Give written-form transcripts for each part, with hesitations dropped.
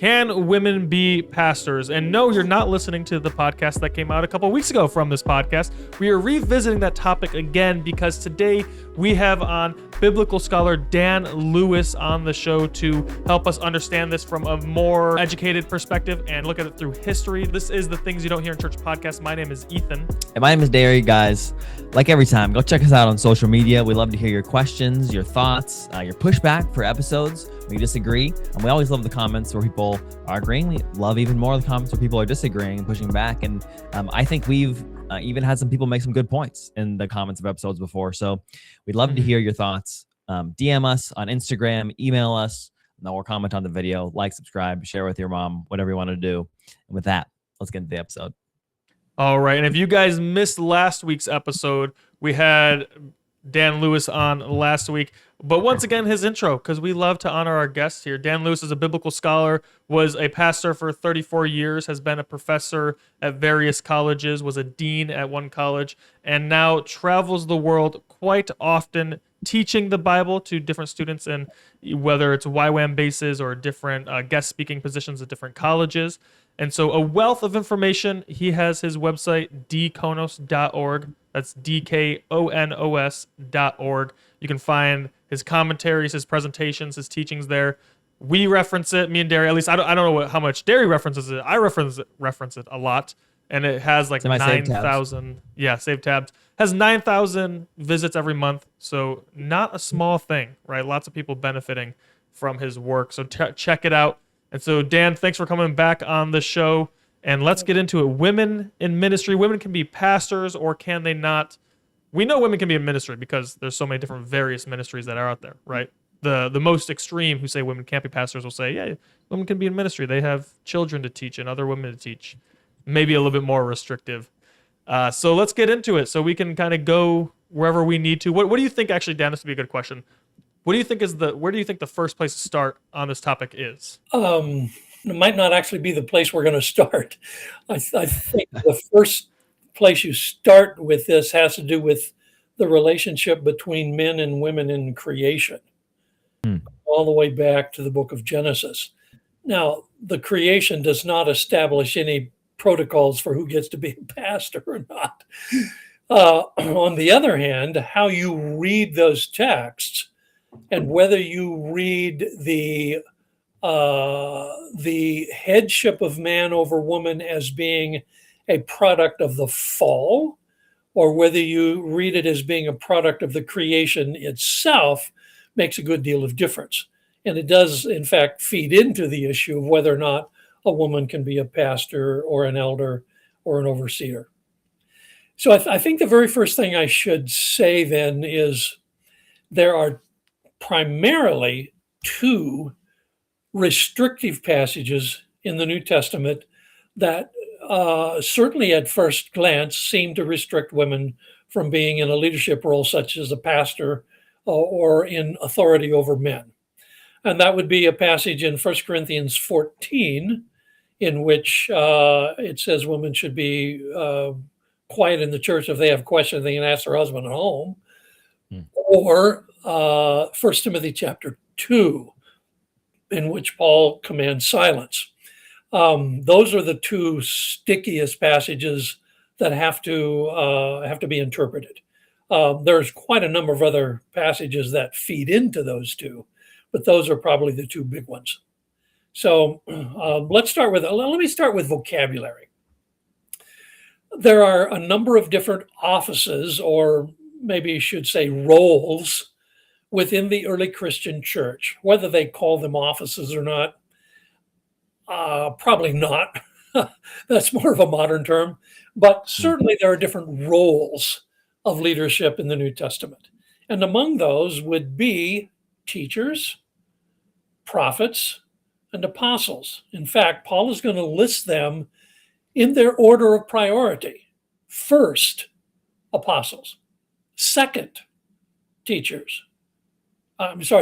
Can women be pastors? And no, you're not listening to the podcast that came out a couple weeks ago from this podcast. We are revisiting that topic again because today we have on biblical scholar Dan Lewis on the show to help us understand this from a more educated perspective and look at it through history. This is the Things You Don't Hear in Church podcast. My name is Ethan. And my name is Derry, guys. Like every time, go check us out on social media. We love to hear your questions, your thoughts, your pushback for episodes. We disagree, and we always love the comments where people are agreeing. We love even more the comments where people are disagreeing and pushing back. And I think we've even had some people make some good points in the comments of episodes before. So we'd love to hear your thoughts. DM us on Instagram, email us, or comment on the video, like, subscribe, share with your mom, whatever you want to do. And with that, let's get into the episode. All right. And if you guys missed last week's episode, we had Dan Lewis on last week. But once again, his intro, because we love to honor our guests here. Dan Lewis is a biblical scholar, was a pastor for 34 years, has been a professor at various colleges, was a dean at one college, and now travels the world quite often teaching the Bible to different students, and whether it's YWAM bases or different guest speaking positions at different colleges. And so a wealth of information. He has his website, dkonos.org. That's dkonos.org. You can find his commentaries, his presentations, his teachings there. We reference it, me and Derry, at least I don't know how much Derry references it. I reference it a lot. And it has like 9,000, saved tabs. Has 9,000 visits every month. So not a small thing, right? Lots of people benefiting from his work. So check it out. And so, Dan, thanks for coming back on the show. And let's get into it. Women in ministry. Women can be pastors, or can they not? We know women can be in ministry because there's so many different various ministries that are out there, right? The most extreme who say women can't be pastors will say, yeah, women can be in ministry. They have children to teach and other women to teach. Maybe a little bit more restrictive. So let's get into it so we can kind of go wherever we need to. What do you think, actually, Dan, this would be a good question. What do you think where do you think the first place to start on this topic is? It might not actually be the place we're going to start. I think the first place you start with this has to do with the relationship between men and women in creation, all the way back to the book of Genesis. Now, the creation does not establish any protocols for who gets to be a pastor or not. On the other hand, how you read those texts and whether you read the headship of man over woman as being a product of the fall, or whether you read it as being a product of the creation itself, makes a good deal of difference. And it does, in fact, feed into the issue of whether or not a woman can be a pastor or an elder or an overseer. So I think the very first thing I should say then is there are primarily two restrictive passages in the New Testament that certainly at first glance seem to restrict women from being in a leadership role such as a pastor or in authority over men. And that would be a passage in 1 Corinthians 14 in which it says women should be quiet in the church. If they have questions, they can ask their husband at home. Or 1 Timothy chapter 2, in which Paul commands silence. Those are the two stickiest passages that have to be interpreted. There's quite a number of other passages that feed into those two, but those are probably the two big ones. So let me start with vocabulary. There are a number of different offices, or maybe you should say roles, within the early Christian church. Whether they call them offices or not, probably not. That's more of a modern term. But certainly there are different roles of leadership in the New Testament. And among those would be teachers, prophets, and apostles. In fact, Paul is going to list them in their order of priority. First, apostles. Second, teachers.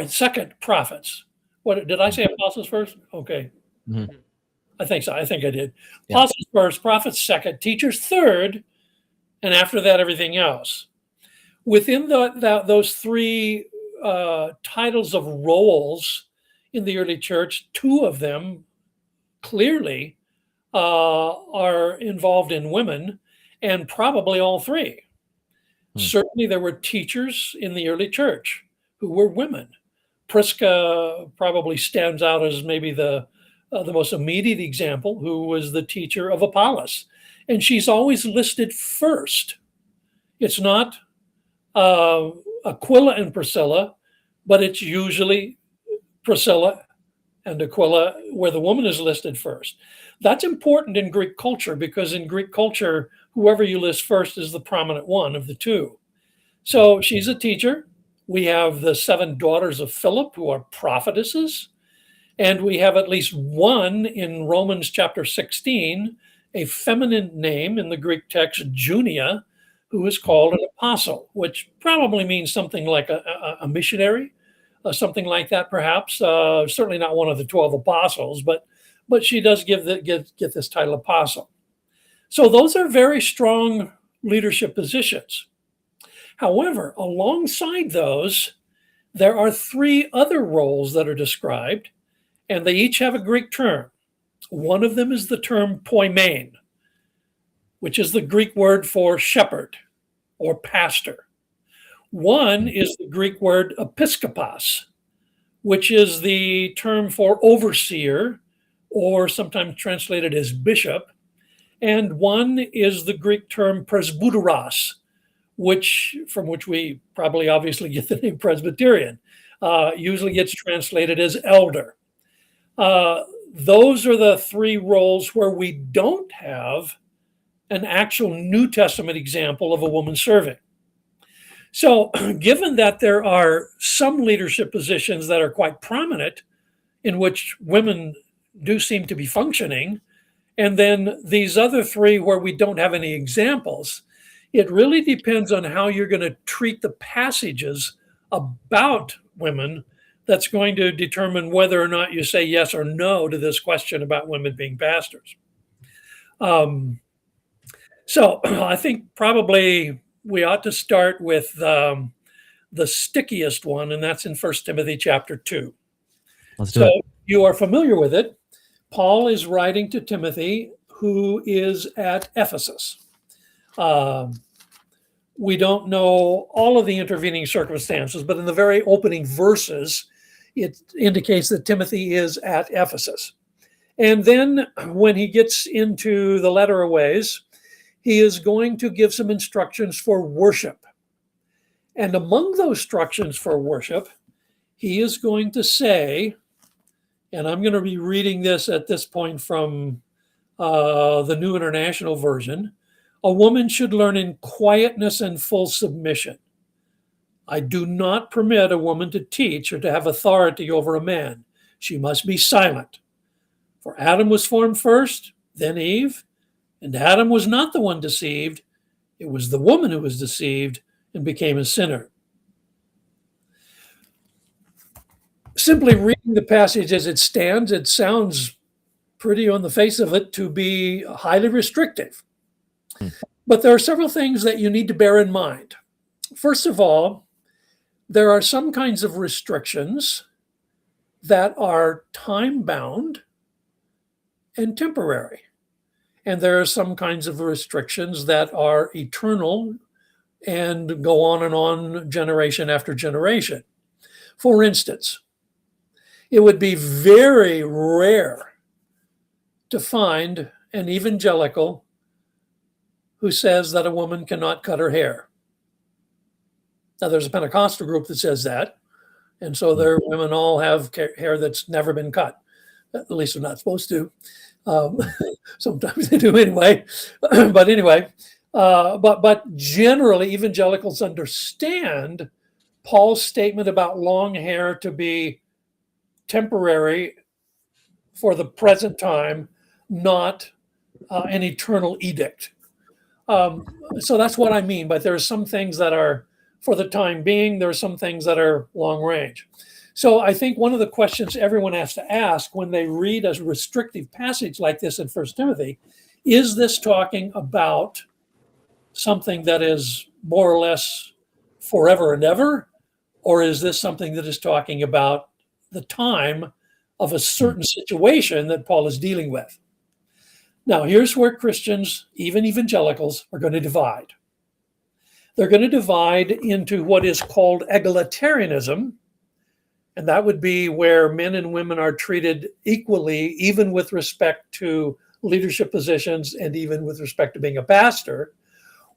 Second, prophets. What did I say? Apostles first? Okay. Mm-hmm. I think so. I think I did. Yeah. Apostles first, prophets second, teachers third, and after that, everything else. Within those three titles of roles in the early church, two of them clearly are involved in women, and probably all three. Certainly, there were teachers in the early church who were women. Prisca probably stands out as maybe the most immediate example, who was the teacher of Apollos. And she's always listed first. It's not Aquila and Priscilla, but it's usually Priscilla and Aquila where the woman is listed first. That's important in Greek culture, because in Greek culture, whoever you list first is the prominent one of the two. So she's a teacher. We have the 7 daughters of Philip, who are prophetesses. And we have at least one in Romans chapter 16, a feminine name in the Greek text, Junia, who is called an apostle, which probably means something like a missionary, something like that, perhaps. Certainly not one of the 12 apostles, but she does get this title, apostle. So those are very strong leadership positions. However, alongside those, there are 3 other roles that are described, and they each have a Greek term. One of them is the term poimen, which is the Greek word for shepherd or pastor. One is the Greek word episkopos, which is the term for overseer, or sometimes translated as bishop. And one is the Greek term presbyteros, from which we probably obviously get the name Presbyterian, usually gets translated as elder. Those are the 3 roles where we don't have an actual New Testament example of a woman serving. So given that there are some leadership positions that are quite prominent in which women do seem to be functioning, and then these other 3 where we don't have any examples, it really depends on how you're going to treat the passages about women that's going to determine whether or not you say yes or no to this question about women being pastors. So I think probably we ought to start with the stickiest one, and that's in 1 Timothy chapter 2. Let's do it. You are familiar with it. Paul is writing to Timothy, who is at Ephesus. We don't know all of the intervening circumstances, but in the very opening verses, it indicates that Timothy is at Ephesus. And then when he gets into the latter ways, he is going to give some instructions for worship. And among those instructions for worship, he is going to say, and I'm going to be reading this at this point from the New International Version, a woman should learn in quietness and full submission. I do not permit a woman to teach or to have authority over a man. She must be silent. For Adam was formed first, then Eve, and Adam was not the one deceived. It was the woman who was deceived and became a sinner. Simply reading the passage as it stands, it sounds pretty on the face of it to be highly restrictive. But there are several things that you need to bear in mind. First of all, there are some kinds of restrictions that are time-bound and temporary. And there are some kinds of restrictions that are eternal and go on generation after generation. For instance, it would be very rare to find an evangelical who says that a woman cannot cut her hair. Now, there's a Pentecostal group that says that, and so their women all have hair that's never been cut. At least they're not supposed to. Sometimes they do anyway. But anyway, but generally, evangelicals understand Paul's statement about long hair to be temporary for the present time, not an eternal edict. So that's what I mean. But there are some things that are for the time being. There are some things that are long range. So I think one of the questions everyone has to ask when they read a restrictive passage like this in 1 Timothy, is this talking about something that is more or less forever and ever? Or is this something that is talking about the time of a certain situation that Paul is dealing with. Now, here's where Christians, even evangelicals, are going to divide. They're going to divide into what is called egalitarianism, and that would be where men and women are treated equally, even with respect to leadership positions and even with respect to being a pastor,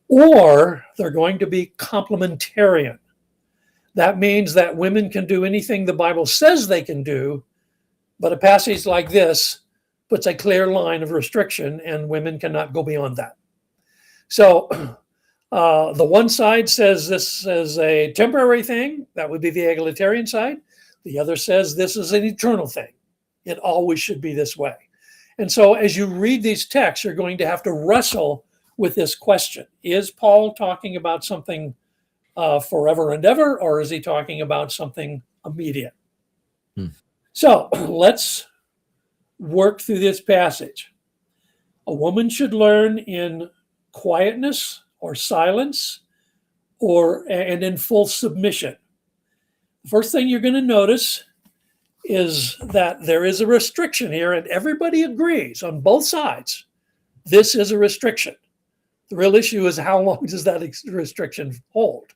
or they're going to be complementarian. That means that women can do anything the Bible says they can do, but a passage like this puts a clear line of restriction, and women cannot go beyond that. So the one side says this is a temporary thing. That would be the egalitarian side. The other says this is an eternal thing. It always should be this way. And so as you read these texts, you're going to have to wrestle with this question. Is Paul talking about something forever and ever, or is he talking about something immediate? So let's work through this passage. A woman should learn in quietness or silence and in full submission. The first thing you're going to notice is that there is a restriction here, and everybody agrees on both sides. This is a restriction. The real issue is how long does that restriction hold?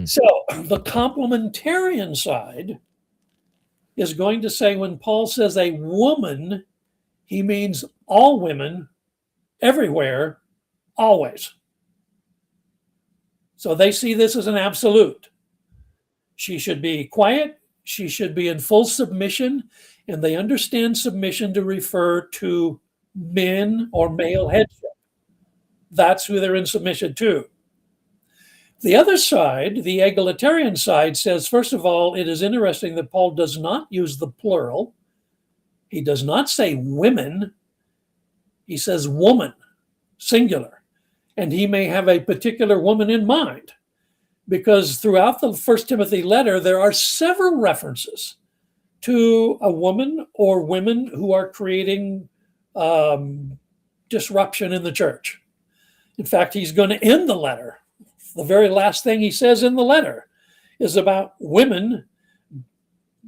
So the complementarian side is going to say when Paul says a woman, he means all women, everywhere, always. So they see this as an absolute. She should be quiet. She should be in full submission. And they understand submission to refer to men or male headship. That's who they're in submission to. The other side, the egalitarian side, says, first of all, it is interesting that Paul does not use the plural. He does not say women. He says woman, singular. And he may have a particular woman in mind, because throughout the 1 Timothy letter, there are several references to a woman or women who are creating disruption in the church. In fact, he's going to end the letter. The very last thing he says in the letter is about women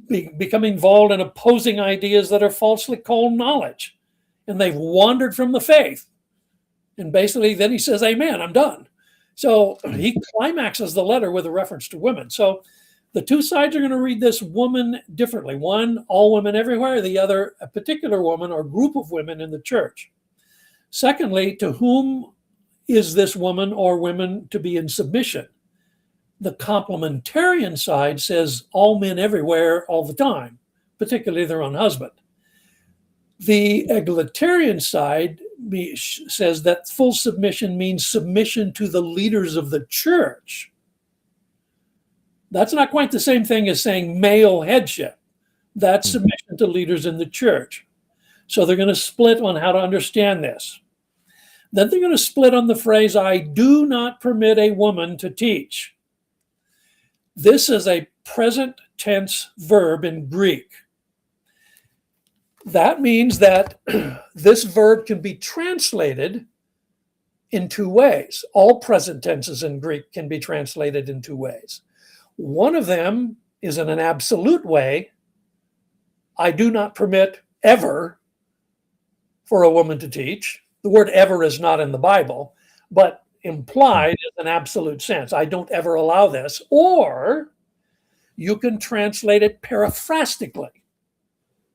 becoming involved in opposing ideas that are falsely called knowledge. And they've wandered from the faith. And basically then he says, amen, I'm done. So he climaxes the letter with a reference to women. So the two sides are going to read this woman differently. One, all women everywhere. The other, a particular woman or group of women in the church. Secondly, to whom is this woman or women to be in submission? The complementarian side says all men everywhere all the time, particularly their own husband. The egalitarian side says that full submission means submission to the leaders of the church. That's not quite the same thing as saying male headship. That's submission to leaders in the church. So they're going to split on how to understand this. Then they're going to split on the phrase, I do not permit a woman to teach. This is a present tense verb in Greek. That means that this verb can be translated in two ways. All present tenses in Greek can be translated in two ways. One of them is in an absolute way. I do not permit ever for a woman to teach. The word ever is not in the Bible, but implied is an absolute sense. I don't ever allow this. Or you can translate it paraphrastically.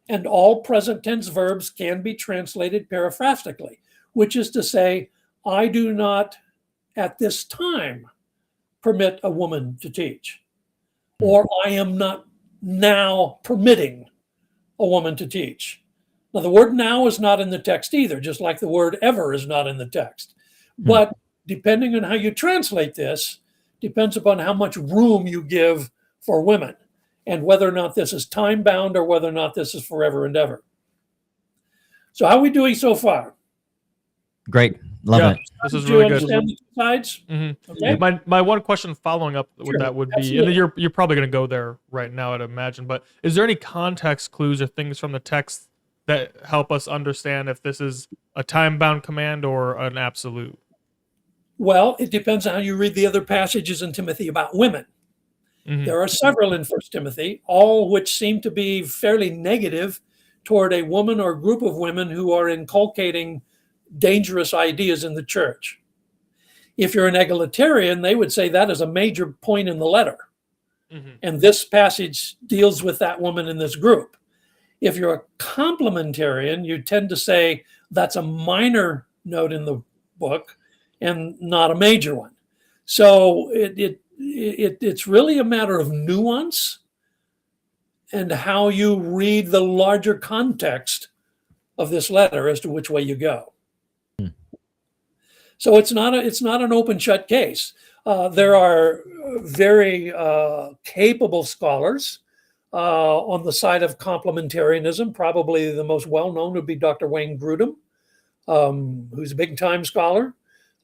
And all present tense verbs can be translated paraphrastically, which is to say, I do not at this time permit a woman to teach, or I am not now permitting a woman to teach. Now, the word now is not in the text either, just like the word ever is not in the text. But depending on how you translate this, depends upon how much room you give for women and whether or not this is time-bound or whether or not this is forever and ever. So how are we doing so far? Great. Love it. This is really good. Understand the two sides? Mm-hmm. Okay. My one question following up with that would be, Absolutely. and you're probably going to go there right now, I'd imagine, but is there any context clues or things from the text that help us understand if this is a time-bound command or an absolute? Well, it depends on how you read the other passages in Timothy about women. Mm-hmm. There are several in 1 Timothy, all which seem to be fairly negative toward a woman or group of women who are inculcating dangerous ideas in the church. If you're an egalitarian, they would say that is a major point in the letter. Mm-hmm. And this passage deals with that woman in this group. If you're a complementarian, you tend to say that's a minor note in the book and not a major one. So it's really a matter of nuance and how you read the larger context of this letter as to which way you go. So it's not an open shut case. There are very capable scholars on the side of complementarianism. Probably the most well-known would be Dr. Wayne Grudem, who's a big-time scholar,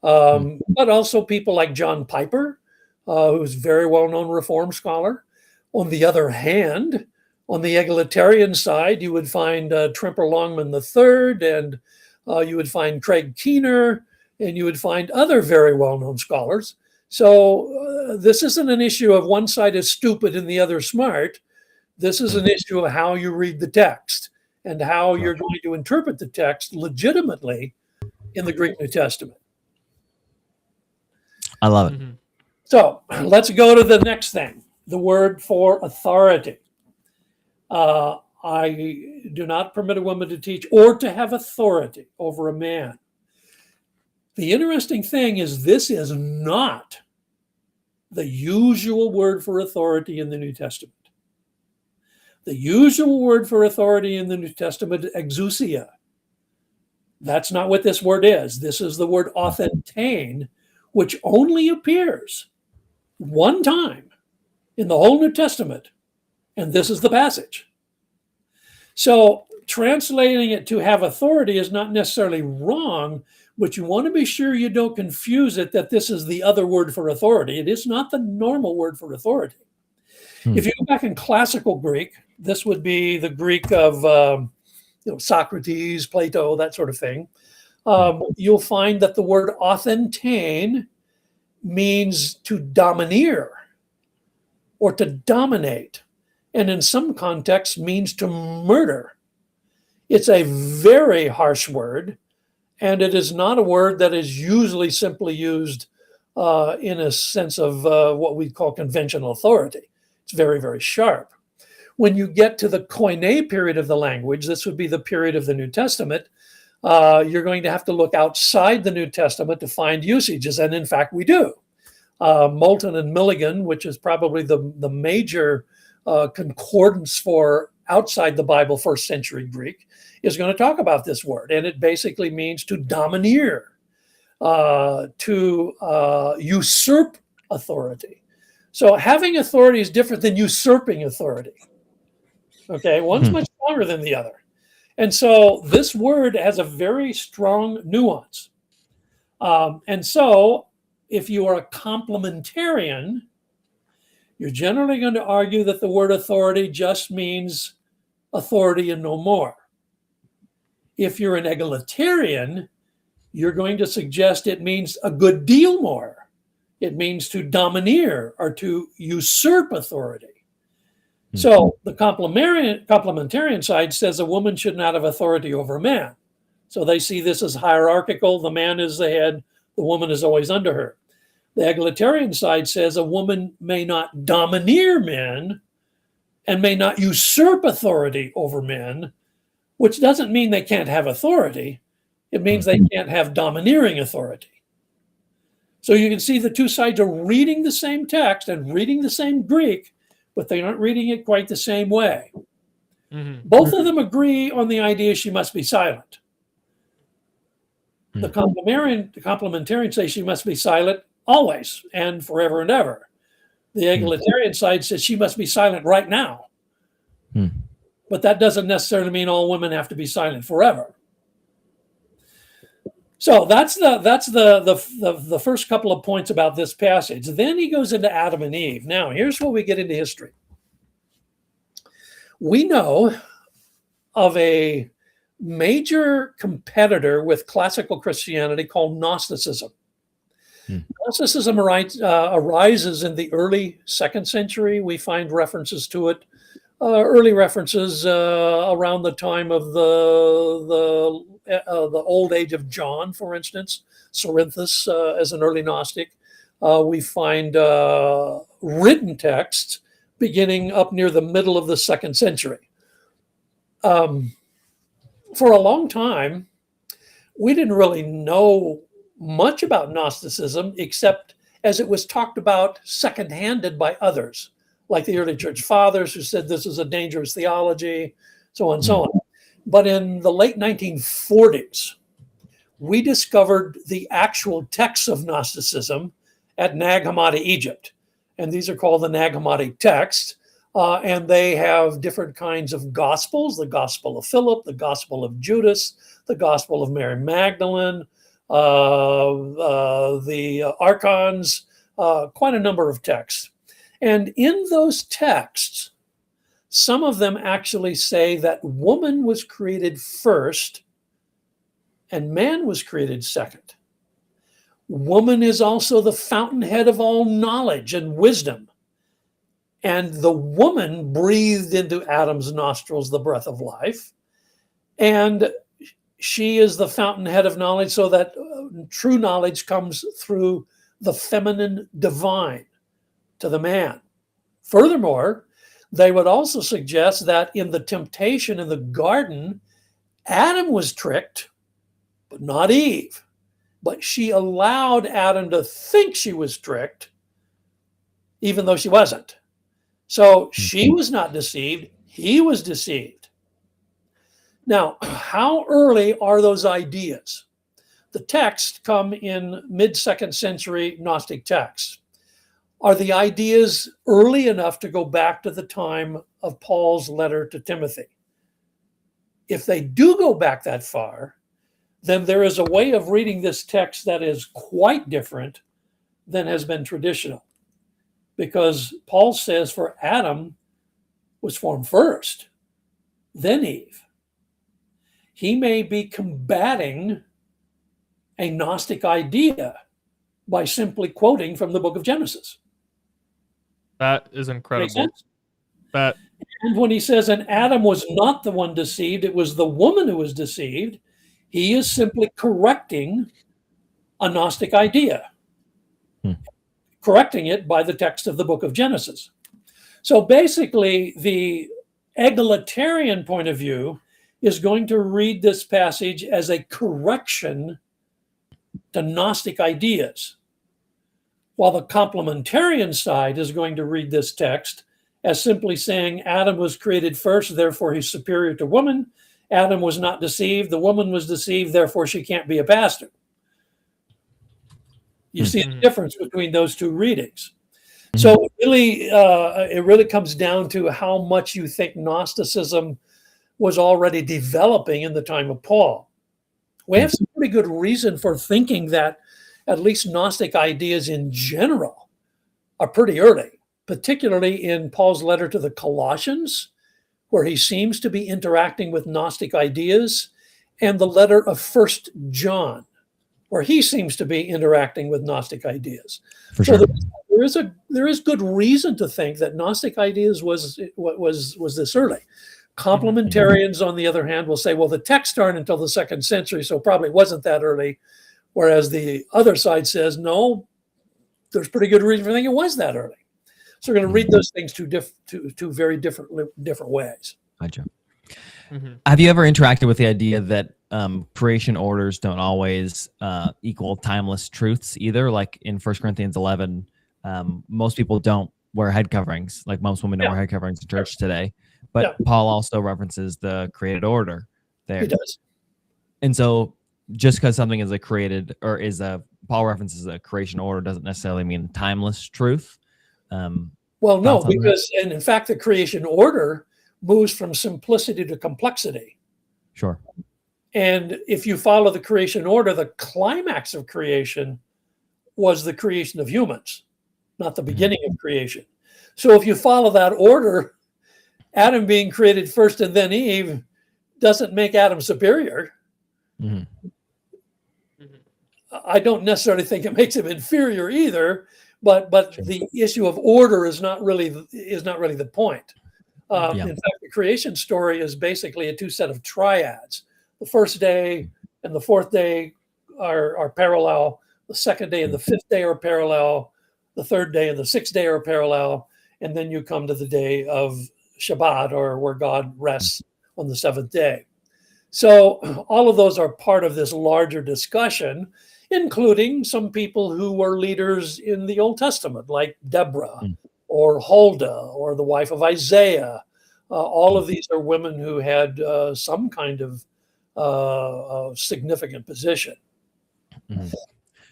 but also people like John Piper, who's a very well-known Reformed scholar. On the other hand, on the egalitarian side, you would find Tremper Longman III, and you would find Craig Keener, and you would find other very well-known scholars. So this isn't an issue of one side is stupid and the other smart. This is an issue of how you read the text and how you're going to interpret the text legitimately in the Greek New Testament. I love it. So let's go to the next thing, the word for authority. I do not permit a woman to teach or to have authority over a man. The interesting thing is this is not the usual word for authority in the New Testament. The usual word for authority in the New Testament is exousia. That's not what this word is. This is the word authentane, which only appears one time in the whole New Testament, and this is the passage. So translating it to have authority is not necessarily wrong, but you want to be sure you don't confuse it that this is the other word for authority. It is not the normal word for authority. If you go back in classical Greek, this would be the Greek of Socrates, Plato, that sort of thing. You'll find that the word authentane means to domineer or to dominate, and in some contexts means to murder. It's a very harsh word, and it is not a word that is usually simply used in a sense of what we call conventional authority. It's very, very sharp. When you get to the Koine period of the language, this would be the period of the New Testament, you're going to have to look outside the New Testament to find usages, and in fact we do. Moulton and Milligan, which is probably the major concordance for outside the Bible first century Greek, is going to talk about this word, and it basically means to domineer, to usurp authority. So having authority is different than usurping authority. Okay, one's much stronger than the other. And so this word has a very strong nuance. And so if you are a complementarian, you're generally going to argue that the word authority just means authority and no more. If you're an egalitarian, you're going to suggest it means a good deal more. It means to domineer or to usurp authority. So the complementarian side says a woman should not have authority over a man. So they see this as hierarchical. The man is the head, the woman is always under her. The egalitarian side says a woman may not domineer men and may not usurp authority over men, which doesn't mean they can't have authority. It means they can't have domineering authority. So you can see the two sides are reading the same text and reading the same Greek, but they aren't reading it quite the same way. Both of them agree on the idea she must be silent. The complementarian says she must be silent always and forever and ever. The egalitarian side says she must be silent right now. But that doesn't necessarily mean all women have to be silent forever. So that's the first couple of points about this passage. Then he goes into Adam and Eve. Now, here's where we get into history. We know of a major competitor with classical Christianity called Gnosticism. Gnosticism arises in the early 2nd century. We find references to it early references around the time of the old age of John, for instance, Cerinthus as an early Gnostic. We find written texts beginning up near the middle of the 2nd century. For a long time, we didn't really know much about Gnosticism except as it was talked about second-handed by others, like the early church fathers who said this is a dangerous theology, so on and so on. But in the late 1940s, we discovered the actual texts of Gnosticism at Nag Hammadi, Egypt. And these are called the Nag Hammadi texts. And they have different kinds of gospels, the Gospel of Philip, the Gospel of Judas, the Gospel of Mary Magdalene, the Archons, quite a number of texts. And in those texts, some of them actually say that woman was created first and man was created second. Woman is also the fountainhead of all knowledge and wisdom. And the woman breathed into Adam's nostrils the breath of life. And she is the fountainhead of knowledge, so that true knowledge comes through the feminine divine to the man. Furthermore, they would also suggest that in the temptation in the garden, Adam was tricked, but not Eve. But she allowed Adam to think she was tricked, even though she wasn't. So she was not deceived, he was deceived. Now, how early are those ideas? The texts come in mid-2nd century Gnostic texts. Are the ideas early enough to go back to the time of Paul's letter to Timothy? If they do go back that far, then there is a way of reading this text that is quite different than has been traditional. Because Paul says for Adam was formed first, then Eve. He may be combating a Gnostic idea by simply quoting from the book of Genesis. That is incredible. That. And when he says, and Adam was not the one deceived, it was the woman who was deceived, he is simply correcting a Gnostic idea, correcting it by the text of the book of Genesis. So basically, the egalitarian point of view is going to read this passage as a correction to Gnostic ideas, while the complementarian side is going to read this text as simply saying Adam was created first, therefore he's superior to woman. Adam was not deceived, the woman was deceived, therefore she can't be a pastor. You see the difference between those two readings. So it really comes down to how much you think Gnosticism was already developing in the time of Paul. We have some pretty good reason for thinking that at least Gnostic ideas in general are pretty early, particularly in Paul's letter to the Colossians, where he seems to be interacting with Gnostic ideas, and the letter of 1 John, where he seems to be interacting with Gnostic ideas. For sure. There is good reason to think that Gnostic ideas was this early. Complementarians, on the other hand, will say, well, the texts aren't until the 2nd century, so probably wasn't that early. Whereas the other side says, no, there's pretty good reason for thinking it was that early. So we're going to read those things two very different ways. Gotcha. Have you ever interacted with the idea that creation orders don't always equal timeless truths either? Like in 1 Corinthians 11, most people don't wear head coverings, like most women don't wear head coverings in church today. But Paul also references the created order there. He does. And so just because something is a created or Paul references a creation order doesn't necessarily mean timeless truth. Well, no, because, and in fact, the creation order moves from simplicity to complexity. Sure. And if you follow the creation order, the climax of creation was the creation of humans, not the beginning of creation. So if you follow that order, Adam being created first and then Eve doesn't make Adam superior. I don't necessarily think it makes him inferior either, but the issue of order is not really the point. In fact, the creation story is basically a two set of triads. The first day and the fourth day are parallel. The second day and the fifth day are parallel. The third day and the sixth day are parallel. And then you come to the day of Shabbat, or where God rests on the seventh day. So all of those are part of this larger discussion, including some people who were leaders in the Old Testament, like Deborah or Huldah or the wife of Isaiah. All of these are women who had some kind of significant position.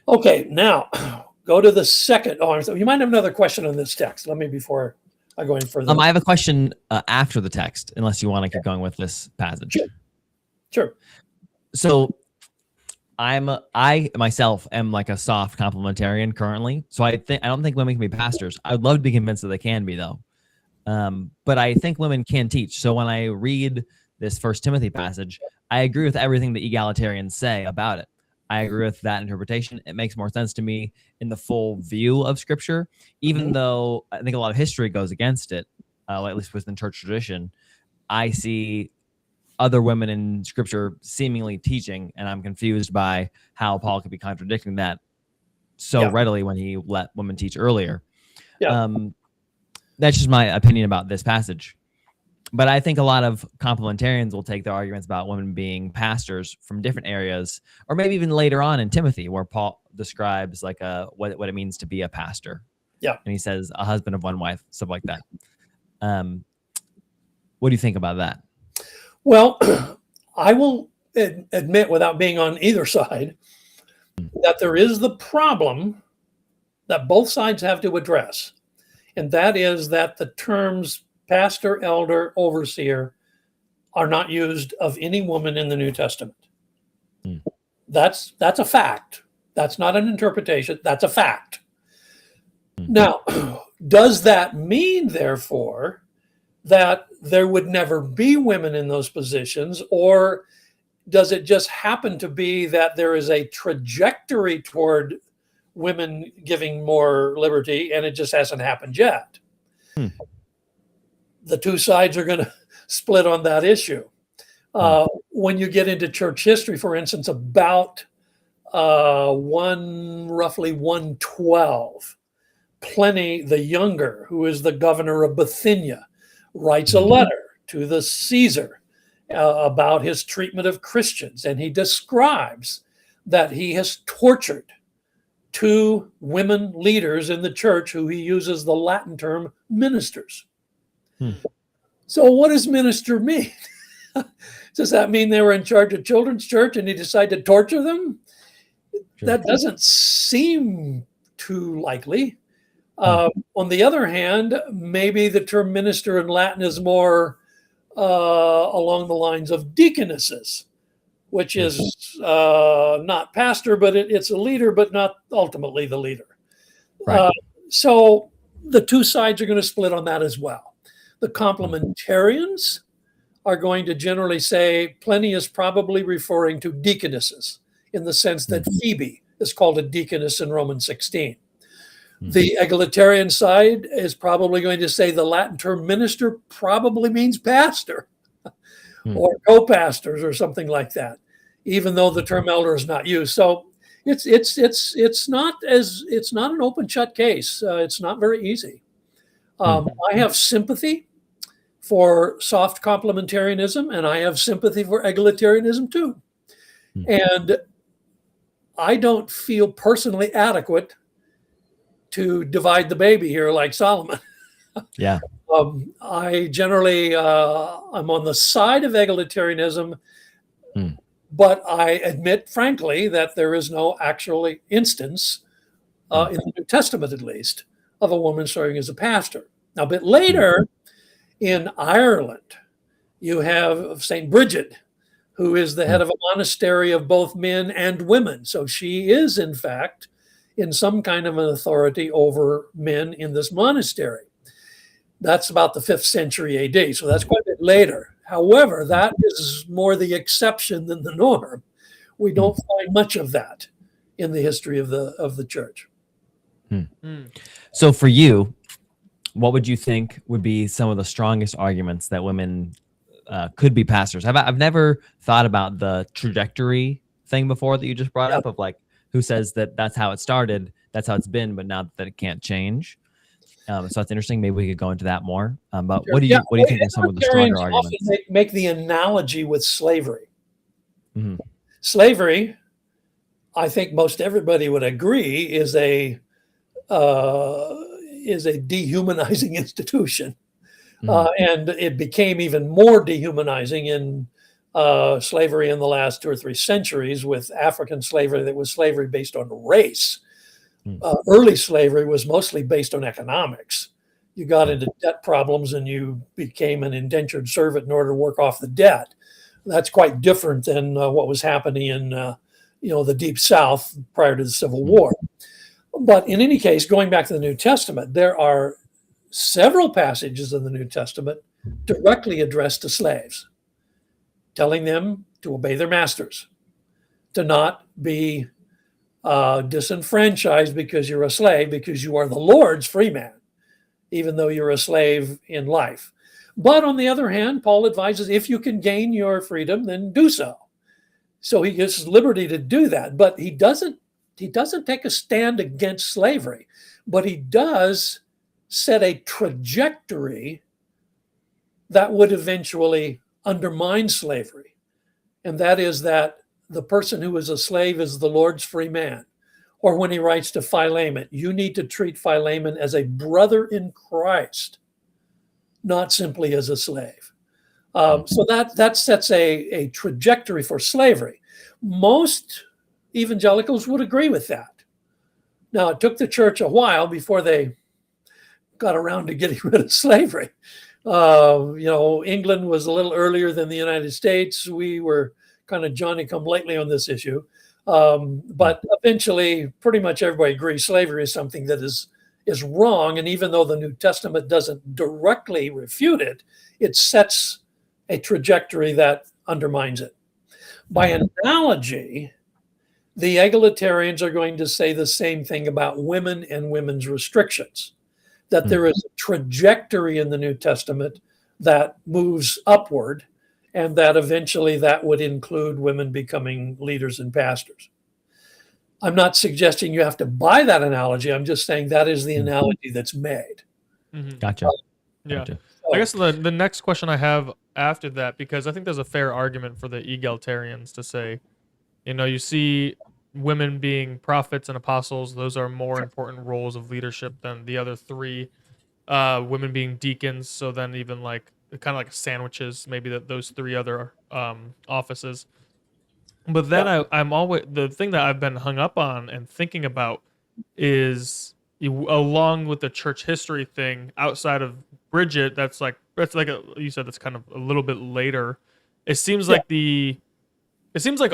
Okay, now go to the second. Oh, you might have another question on this text. Let me, before I go any further. I have a question after the text, unless you want to keep going with this passage. Sure. So I myself am like a soft complementarian currently. So I don't think women can be pastors. I would love to be convinced that they can be, though. But I think women can teach. So when I read this First Timothy passage, I agree with everything that egalitarians say about it. I agree with that interpretation. It makes more sense to me in the full view of Scripture, even though I think a lot of history goes against it, at least within church tradition. I see other women in Scripture seemingly teaching, and I'm confused by how Paul could be contradicting that so readily when he let women teach earlier. That's just my opinion about this passage. But I think a lot of complementarians will take their arguments about women being pastors from different areas, or maybe even later on in Timothy, where Paul describes like what it means to be a pastor. Yeah, and he says a husband of one wife, stuff like that. What do you think about that? Well, I will admit, without being on either side, that there is the problem that both sides have to address, and that is that the terms pastor, elder, overseer are not used of any woman in the New Testament. That's a fact. That's not an interpretation. That's a fact. Now, does that mean, therefore, that there would never be women in those positions, or does it just happen to be that there is a trajectory toward women giving more liberty and it just hasn't happened yet? The two sides are going to split on that issue. When you get into church history, for instance, about roughly 112, Pliny the Younger, who is the governor of Bithynia, writes a letter to the Caesar about his treatment of Christians, and he describes that he has tortured two women leaders in the church who he uses the Latin term ministers. So what does minister mean? Does that mean they were in charge of children's church and he decided to torture them? That doesn't seem too likely. On the other hand, maybe the term minister in Latin is more along the lines of deaconesses, which is not pastor, but it's a leader, but not ultimately the leader. So the two sides are going to split on that as well. The complementarians are going to generally say Pliny is probably referring to deaconesses in the sense that Phoebe is called a deaconess in Romans 16. The egalitarian side is probably going to say the Latin term minister probably means pastor or co-pastors or something like that, even though the term elder is not used. So it's not an open shut case. It's not very easy. I have sympathy for soft complementarianism, and I have sympathy for egalitarianism too. And I don't feel personally adequate to divide the baby here like Solomon. I generally, I'm on the side of egalitarianism, but I admit, frankly, that there is no actual instance, in the New Testament at least, of a woman serving as a pastor. Now, a bit later in Ireland, you have St. Bridget, who is the head of a monastery of both men and women. So she is, in fact, in some kind of an authority over men in this monastery. That's about the 5th century AD, so that's quite a bit later. However, that is more the exception than the norm. We don't find much of that in the history of the church. So for you, what would you think would be some of the strongest arguments that women could be pastors? I've never thought about the trajectory thing before that you just brought up, of like who says that that's how it started, that's how it's been, but now that it can't change. So that's interesting. Maybe we could go into that more. But what do you think are some of the stronger arguments? Often make the analogy with slavery. Mm-hmm. Slavery, I think most everybody would agree, is a dehumanizing institution. And it became even more dehumanizing in slavery in the last 2 or 3 centuries, with African slavery that was slavery based on race. Early slavery was mostly based on economics. You got into debt problems and you became an indentured servant in order to work off the debt. That's quite different than what was happening in the Deep South prior to the Civil War. But in any case, going back to the New Testament, there are several passages in the New Testament directly addressed to slaves, telling them to obey their masters, to not be disenfranchised because you're a slave, because you are the Lord's free man, even though you're a slave in life. But on the other hand, Paul advises if you can gain your freedom, then do so. So he gives liberty to do that, but he doesn't take a stand against slavery, but he does set a trajectory that would eventually undermine slavery. And that is that the person who is a slave is the Lord's free man. Or when he writes to Philemon, you need to treat Philemon as a brother in Christ, not simply as a slave. So that sets a trajectory for slavery. Most evangelicals would agree with that. Now, it took the church a while before they got around to getting rid of slavery. England was a little earlier than the United States. We were kind of Johnny-come-lately on this issue. But eventually, pretty much everybody agrees slavery is something that is wrong. And even though the New Testament doesn't directly refute it, it sets a trajectory that undermines it. By analogy, the egalitarians are going to say the same thing about women and women's restrictions, that there is a trajectory in the New Testament that moves upward, and that eventually that would include women becoming leaders and pastors. I'm not suggesting you have to buy that analogy. I'm just saying that is the analogy that's made. Gotcha. Yeah. I guess the next question I have after that, because I think there's a fair argument for the egalitarians to say, you see women being prophets and apostles, those are more important roles of leadership than the other 3. Women being deacons, so then even like kind of like sandwiches, maybe those 3 other offices. But then I'm always, the thing that I've been hung up on and thinking about is, along with the church history thing, outside of Bridget, that's like you said, that's kind of a little bit later. It seems like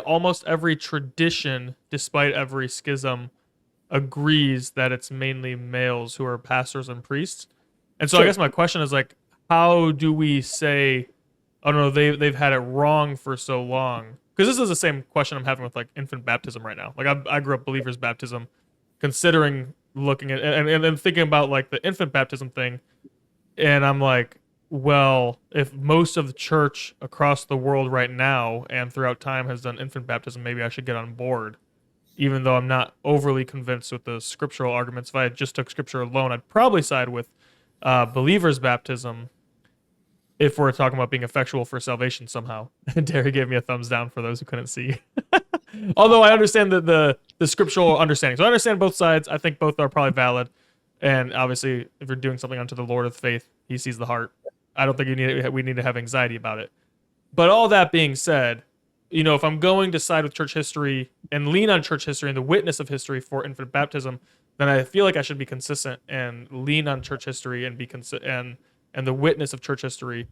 almost every tradition, despite every schism, agrees that it's mainly males who are pastors and priests. And so I guess my question is like, how do we say, oh no, they've had it wrong for so long? Because this is the same question I'm having with like infant baptism right now. Like I grew up believers baptism, considering looking at and thinking about like the infant baptism thing, and I'm like, well, if most of the church across the world right now and throughout time has done infant baptism, maybe I should get on board, even though I'm not overly convinced with the scriptural arguments. If I just took scripture alone, I'd probably side with believers baptism if we're talking about being effectual for salvation somehow. Derry gave me a thumbs down for those who couldn't see. Although I understand the scriptural understanding. So I understand both sides. I think both are probably valid. And obviously, if you're doing something unto the Lord of faith, he sees the heart. I don't think we need to have anxiety about it. But all that being said, if I'm going to side with church history and lean on church history and the witness of history for infant baptism, then I feel like I should be consistent and lean on church history and be and the witness of church history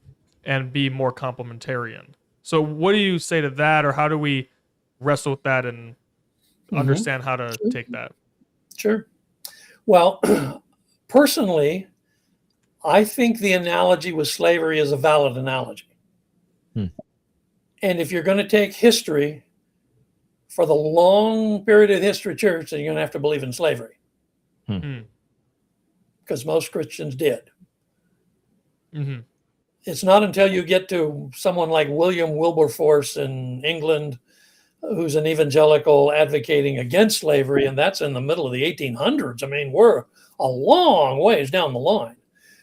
and be more complementarian. So what do you say to that, or how do we wrestle with that and understand how to take that? Sure. Well, personally, I think the analogy with slavery is a valid analogy. And if you're going to take history for the long period of the history of church, then you're going to have to believe in slavery. Because most Christians did. Mm-hmm. It's not until you get to someone like William Wilberforce in England, who's an evangelical advocating against slavery, and that's in the middle of the 1800s. I mean, we're a long ways down the line.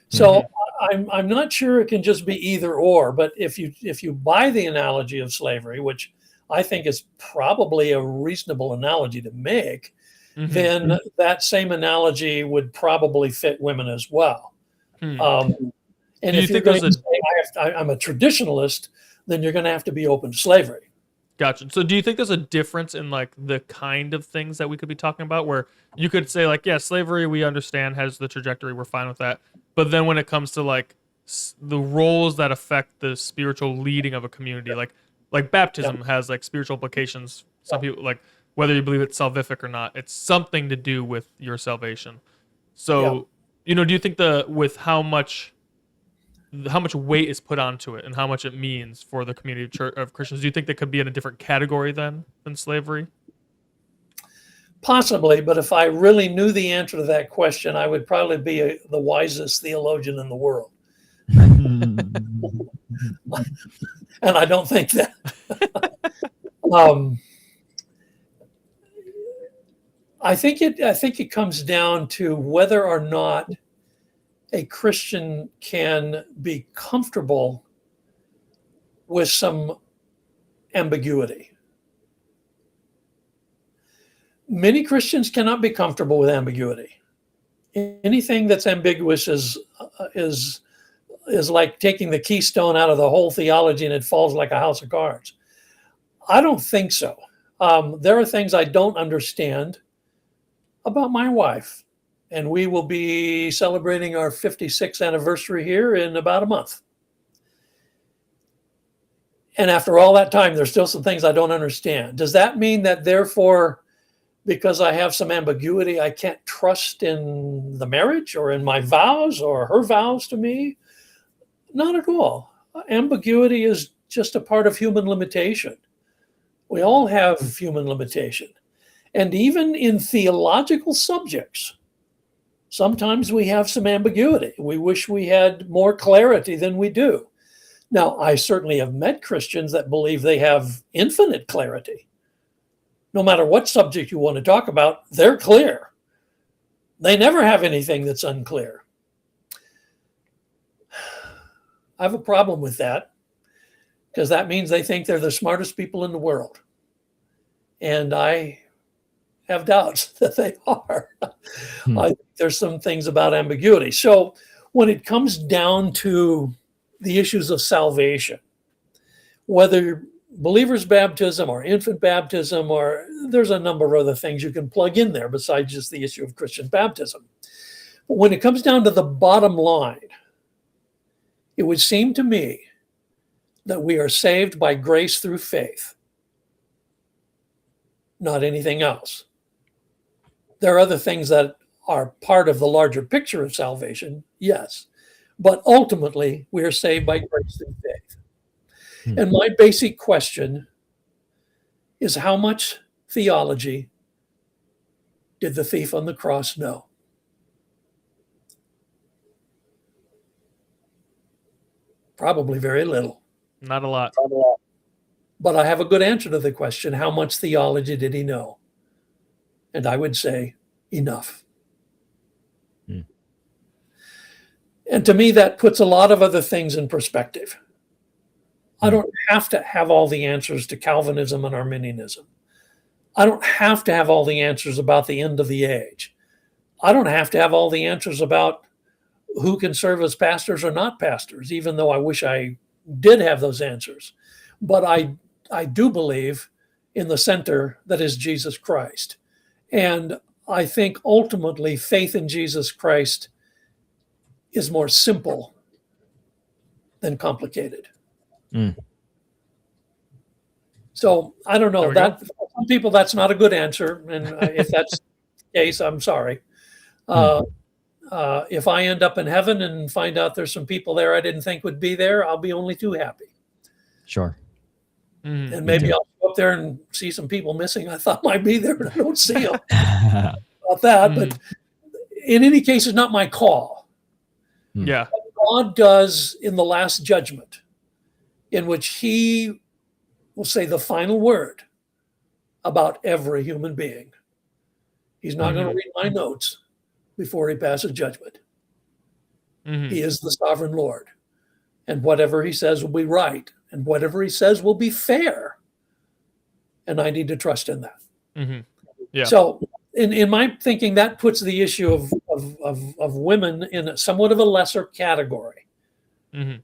So I'm not sure it can just be either or, but if you buy the analogy of slavery, which I think is probably a reasonable analogy to make, then that same analogy would probably fit women as well. And if you're going to say I'm a traditionalist, then you're going to have to be open to slavery. Gotcha. So do you think there's a difference in like the kind of things that we could be talking about, where you could say like, yeah, slavery we understand has the trajectory, we're fine with that, but then when it comes to like the roles that affect the spiritual leading of a community, like baptism has like spiritual implications. Some people, like, whether you believe it's salvific or not, it's something to do with your salvation. So do you think with how much weight is put onto it and how much it means for the community of Christians, do you think that could be in a different category than slavery? Possibly, but if I really knew the answer to that question, I would probably be the wisest theologian in the world. And I don't think that. I think it comes down to whether or not a Christian can be comfortable with some ambiguity. Many Christians cannot be comfortable with ambiguity. Anything that's ambiguous is like taking the keystone out of the whole theology and it falls like a house of cards. I don't think so. There are things I don't understand about my wife, and we will be celebrating our 56th anniversary here in about a month. And after all that time, there's still some things I don't understand. Does that mean that therefore, because I have some ambiguity, I can't trust in the marriage or in my vows or her vows to me? Not at all. Ambiguity is just a part of human limitation. We all have human limitation. And even in theological subjects, sometimes we have some ambiguity. We wish we had more clarity than we do. Now, I certainly have met Christians that believe they have infinite clarity. No matter what subject you want to talk about, they're clear. They never have anything that's unclear. I have a problem with that, because that means they think they're the smartest people in the world. And I have doubts that they are. I think there's some things about ambiguity. So when it comes down to the issues of salvation, whether believer's baptism or infant baptism, or there's a number of other things you can plug in there besides just the issue of Christian baptism. But when it comes down to the bottom line, it would seem to me that we are saved by grace through faith, not anything else. There are other things that are part of the larger picture of salvation, yes, but ultimately we are saved by grace through faith. And my basic question is, how much theology did the thief on the cross know? Probably very little. Not a lot. But I have a good answer to the question, how much theology did he know? And I would say enough. And to me, that puts a lot of other things in perspective. I don't have to have all the answers to Calvinism and Arminianism. I don't have to have all the answers about the end of the age. I don't have to have all the answers about who can serve as pastors or not pastors, even though I wish I did have those answers. But I do believe in the center that is Jesus Christ. And I think ultimately faith in Jesus Christ is more simple than complicated. So I don't know that for some people that's not a good answer, and if that's the case, I'm sorry. If I end up in heaven and find out there's some people there I didn't think would be there, I'll be only too happy. Sure. And maybe I'll go up there and see some people missing I thought might be there, but I don't see them. About that, but in any case, it's not my call. Yeah. God does in the last judgment, in which he will say the final word about every human being. He's not going to read my notes before he passes judgment. He is the sovereign Lord. And whatever he says will be right. And whatever he says will be fair. And I need to trust in that. Yeah. So in my thinking, that puts the issue of women in somewhat of a lesser category than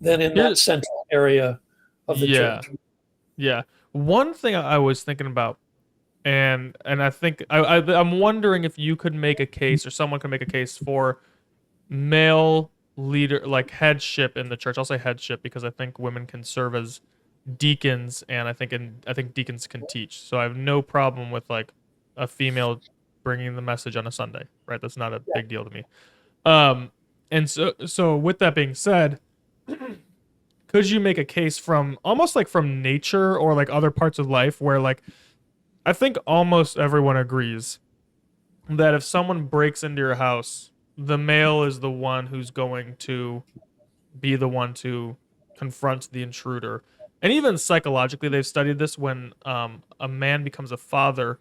in that central area of the church. Yeah. One thing I was thinking about, and I think I'm wondering if you could make a case, or someone could make a case for male leader, like headship in the church. I'll say headship because I think women can serve as deacons, and I think deacons can teach. So I have no problem with like a female bringing the message on a Sunday, right? That's not a big deal to me. And so with that being said, could you make a case from almost like from nature or like other parts of life where like I think almost everyone agrees that if someone breaks into your house, the male is the one who's going to be the one to confront the intruder. And even psychologically, they've studied this. When a man becomes a father,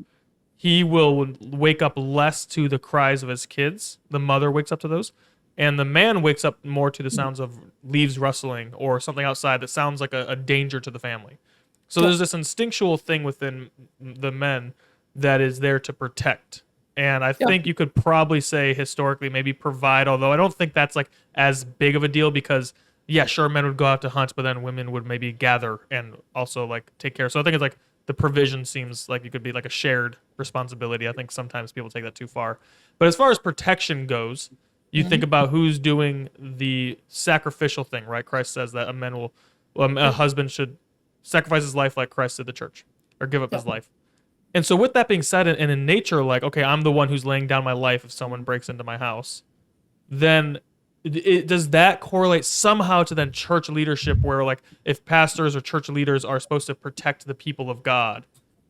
he will wake up less to the cries of his kids. The mother wakes up to those. And the man wakes up more to the sounds of leaves rustling or something outside that sounds like a danger to the family. So there's this instinctual thing within the men that is there to protect. And I think you could probably say historically maybe provide, although I don't think that's like as big of a deal because, yeah, sure, men would go out to hunt, but then women would maybe gather and also like take care. So I think it's like the provision seems like it could be like a shared responsibility. I think sometimes people take that too far. But as far as protection goes, you think about who's doing the sacrificial thing, right? Christ says that a husband should sacrifice his life like Christ did the church, or give up his life. And so with that being said, and in nature, like, okay, I'm the one who's laying down my life if someone breaks into my house, then does that correlate somehow to then church leadership where like if pastors or church leaders are supposed to protect the people of God,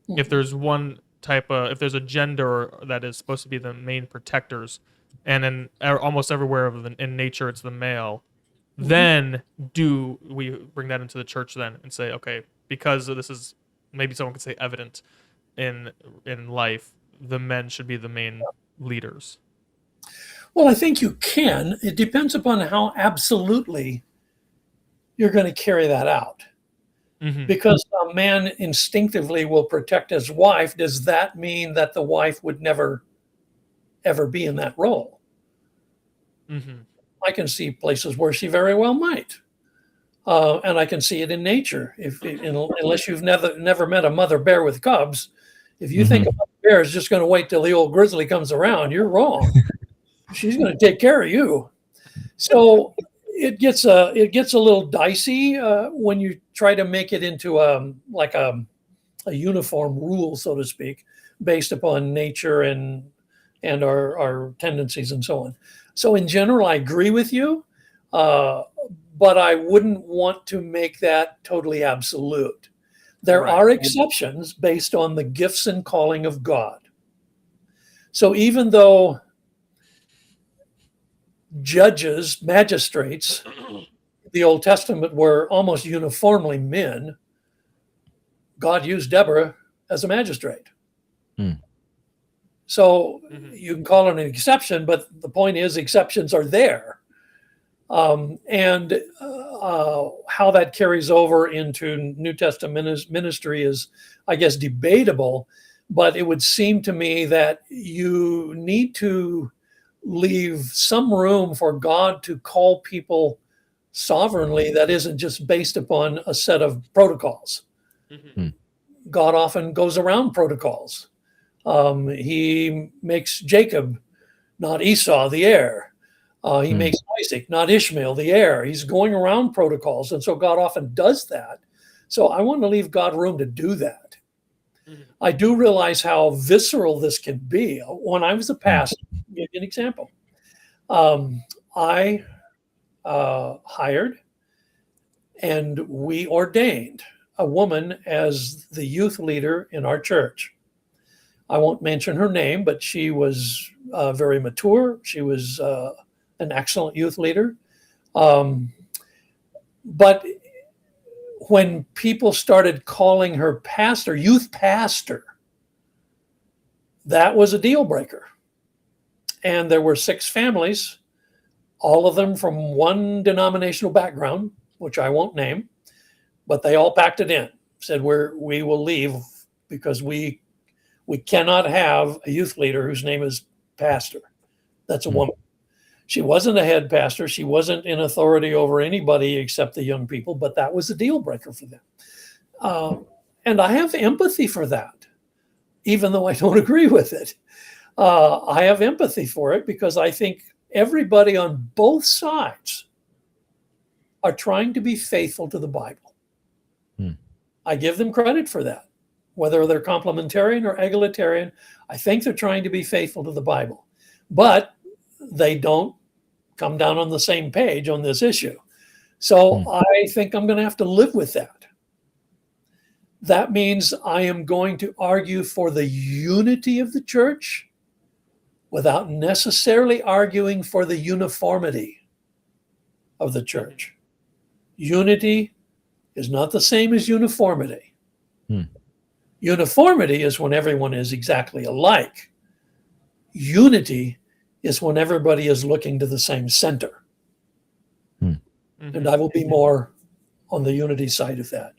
if there's if there's a gender that is supposed to be the main protectors, and in almost everywhere in nature it's the male, then do we bring that into the church then and say, okay, because this is, maybe someone could say evident in life, the men should be the main leaders? Well, I think you can. It depends upon how absolutely you're going to carry that out. Because a man instinctively will protect his wife, does that mean that the wife would never, ever be in that role? I can see places where she very well might. And I can see it in nature. Unless you've never met a mother bear with cubs, if you think a mother bear is just going to wait till the old grizzly comes around, you're wrong. She's going to take care of you. So it gets a little dicey when you try to make it into a uniform rule, so to speak, based upon nature and our tendencies and so on. So in general, I agree with you, but I wouldn't want to make that totally absolute. There are exceptions based on the gifts and calling of God. So even though judges, magistrates, the Old Testament were almost uniformly men, God used Deborah as a magistrate. So you can call it an exception, but the point is exceptions are there. And how that carries over into New Testament ministry is, I guess, debatable, but it would seem to me that you need to leave some room for God to call people sovereignly that isn't just based upon a set of protocols. God often goes around protocols. He makes Jacob, not Esau, the heir. He makes Isaac, not Ishmael, the heir. He's going around protocols. And so God often does that. So I want to leave God room to do that. I do realize how visceral this can be. When I was a pastor, I'll give you an example. I hired and we ordained a woman as the youth leader in our church. I won't mention her name, but she was very mature. She was an excellent youth leader. Um, but when people started calling her pastor, youth pastor, that was a deal breaker. And there were 6 families, all of them from one denominational background, which I won't name, but they all packed it in, said we will leave because we cannot have a youth leader whose name is pastor. That's a woman. She wasn't a head pastor. She wasn't in authority over anybody except the young people, but that was a deal breaker for them. And I have empathy for that, even though I don't agree with it. I have empathy for it because I think everybody on both sides are trying to be faithful to the Bible. I give them credit for that. Whether they're complementarian or egalitarian, I think they're trying to be faithful to the Bible. But they don't come down on the same page on this issue. So I think I'm going to have to live with that. That means I am going to argue for the unity of the church without necessarily arguing for the uniformity of the church. Unity is not the same as uniformity. Uniformity is when everyone is exactly alike. Unity is when everybody is looking to the same center. And I will be more on the unity side of that.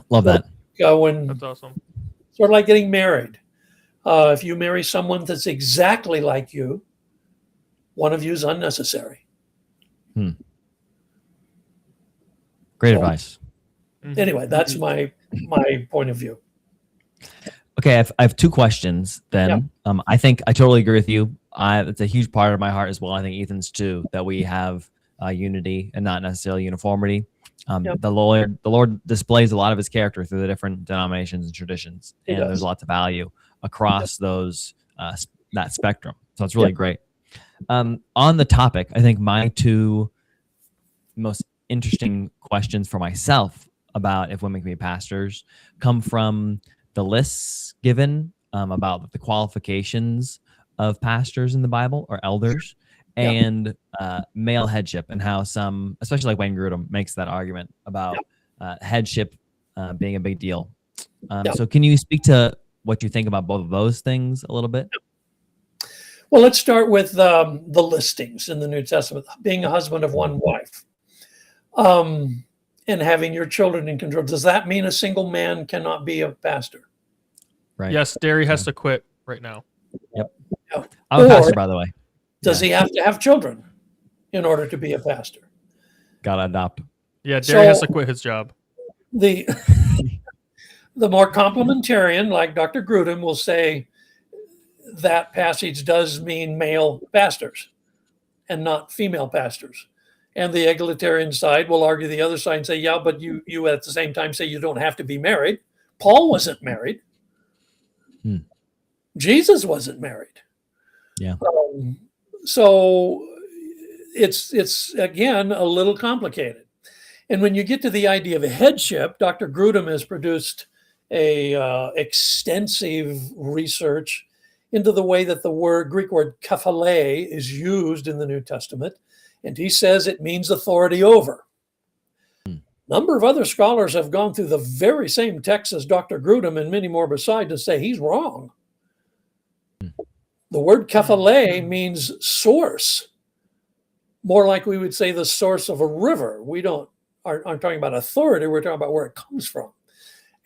Love that. That's awesome. Sort of like getting married. If you marry someone that's exactly like you, one of you is unnecessary. Great advice. Anyway, that's my point of view. Okay, I have 2 questions then. I think I totally agree with you. It's a huge part of my heart as well. I think Ethan's too, that we have unity and not necessarily uniformity. The Lord displays a lot of his character through the different denominations and traditions, and there's lots of value across those that spectrum. So it's really great. On the topic, I think my 2 most interesting questions for myself about if women can be pastors come from the lists given about the qualifications of pastors in the Bible or elders, and male headship, and how some, especially like Wayne Grudem, makes that argument about headship being a big deal. So can you speak to what you think about both of those things a little bit? Well, let's start with the listings in the New Testament. Being a husband of one wife and having your children in control. Does that mean a single man cannot be a pastor? Right. Yes, Derry has to quit right now. Yep. I'm a pastor, by the way. Does he have to have children in order to be a pastor? Gotta adopt. Yeah, Derry has to quit his job. The more complementarian, like Dr. Grudem, will say that passage does mean male pastors and not female pastors. And the egalitarian side will argue the other side and say, yeah, but you at the same time say you don't have to be married. Paul wasn't married. Jesus wasn't married. Yeah. So it's again a little complicated. And when you get to the idea of a headship, Dr. Grudem has produced a extensive research into the way that the Greek word kephale is used in the New Testament. And he says it means authority over. A number of other scholars have gone through the very same text as Dr. Grudem and many more beside to say he's wrong. The word kephale means source, more like we would say the source of a river. We aren't talking about authority, we're talking about where it comes from.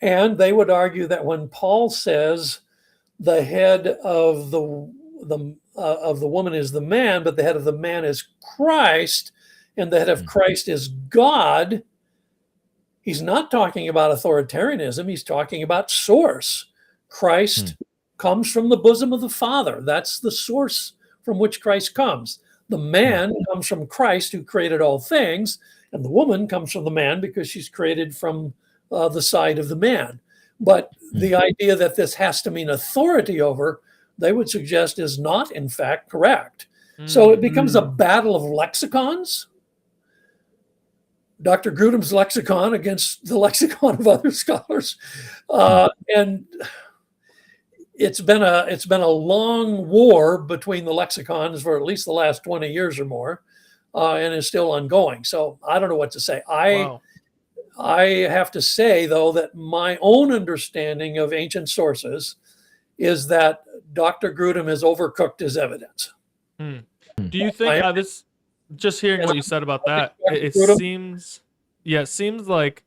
And they would argue that when Paul says the head of the woman is the man, but the head of the man is Christ, and the head of Christ is God, he's not talking about authoritarianism. He's talking about source. Christ comes from the bosom of the Father. That's the source from which Christ comes. The man comes from Christ, who created all things, and the woman comes from the man because she's created from the side of the man. But the idea that this has to mean authority over, they would suggest is not, in fact, correct. So it becomes a battle of lexicons. Dr. Grudem's lexicon against the lexicon of other scholars. And it's been a long war between the lexicons for at least the last 20 years or more. and is still ongoing. So I don't know what to say. Wow. I have to say, though, that my own understanding of ancient sources is that Dr. Grudem has overcooked his evidence. Do you think this? Just hearing what you said about that, it seems like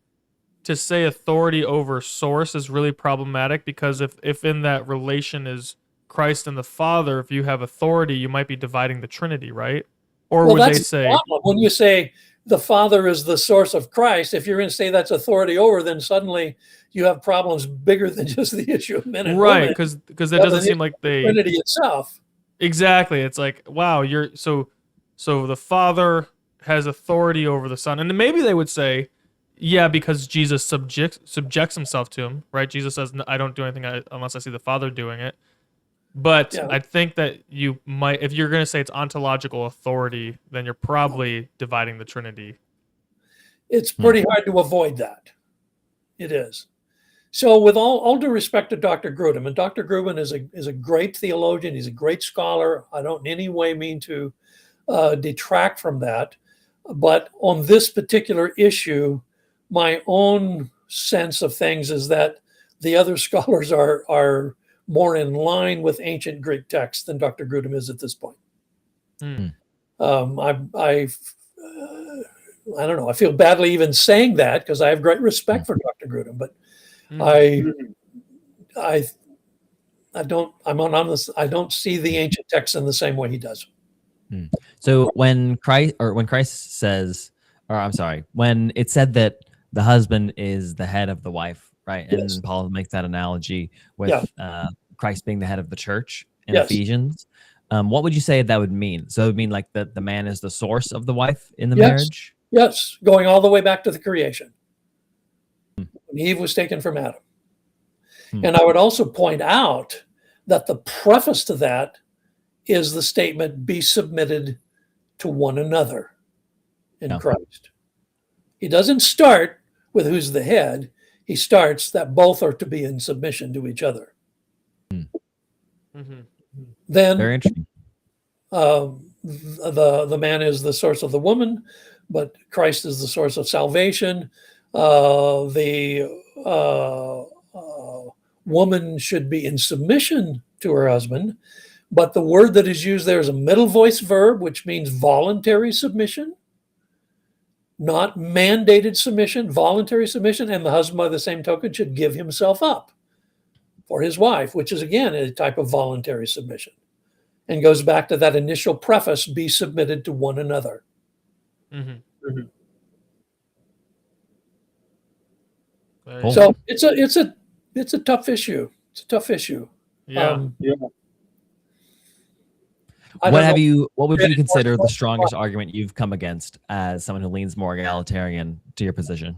to say authority over source is really problematic, because if in that relation is Christ and the Father, if you have authority, you might be dividing the Trinity, right? Or Well, would they that's the say problem. When you say the Father is the source of Christ, if you're going to say that's authority over, then suddenly you have problems bigger than just the issue of men and right? women. Because it doesn't seem like they Trinity itself. exactly. It's like, wow, you're so the Father has authority over the Son, and maybe they would say, yeah, because Jesus subjects himself to him, right? Jesus says, I don't do anything unless I see the Father doing it. But Yeah. I think that you might, if you're going to say it's ontological authority, then you're probably dividing the Trinity. It's pretty hard to avoid that. It is. So, with all due respect to Dr. Grudem, and Dr. Grudem is a great theologian, he's a great scholar. I don't in any way mean to detract from that. But on this particular issue, my own sense of things is that the other scholars are more in line with ancient Greek texts than Dr. Grudem is at this point. I don't know. I feel badly even saying that, because I have great respect for Dr. Grudem, but I don't. I don't see the ancient texts in the same way he does. So when Christ says, or I'm sorry, when it said that the husband is the head of the wife, right? And Yes. then Paul makes that analogy with Christ being the head of the church in Yes. Ephesians. What would you say that would mean? So it would mean like that the man is the source of the wife in the Yes. marriage? Yes, going all the way back to the creation. When Eve was taken from Adam. And I would also point out that the preface to that is the statement, be submitted to one another in Christ. He doesn't start with who's the head. He starts that both are to be in submission to each other. Then Very interesting. The man is the source of the woman, but Christ is the source of salvation. The woman should be in submission to her husband, but the word that is used there is a middle voice verb, which means voluntary submission, not mandated submission, voluntary submission. And the husband, by the same token, should give himself up for his wife, which is, again, a type of voluntary submission, and goes back to that initial preface, be submitted to one another. So it's a tough issue. It's a tough issue. Yeah. What would you consider the strongest argument you've come against as someone who leans more egalitarian to your position?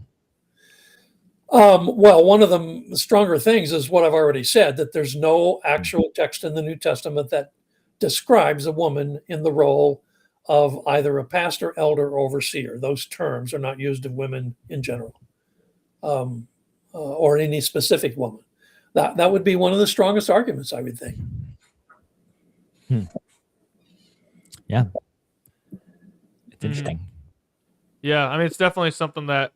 Well, one of the stronger things is what I've already said, that there's no actual text in the New Testament that describes a woman in the role of either a pastor, elder, or overseer. Those terms are not used of women in general, or any specific woman. That would be one of the strongest arguments, I would think. Yeah. It's interesting. Yeah, I mean, it's definitely something that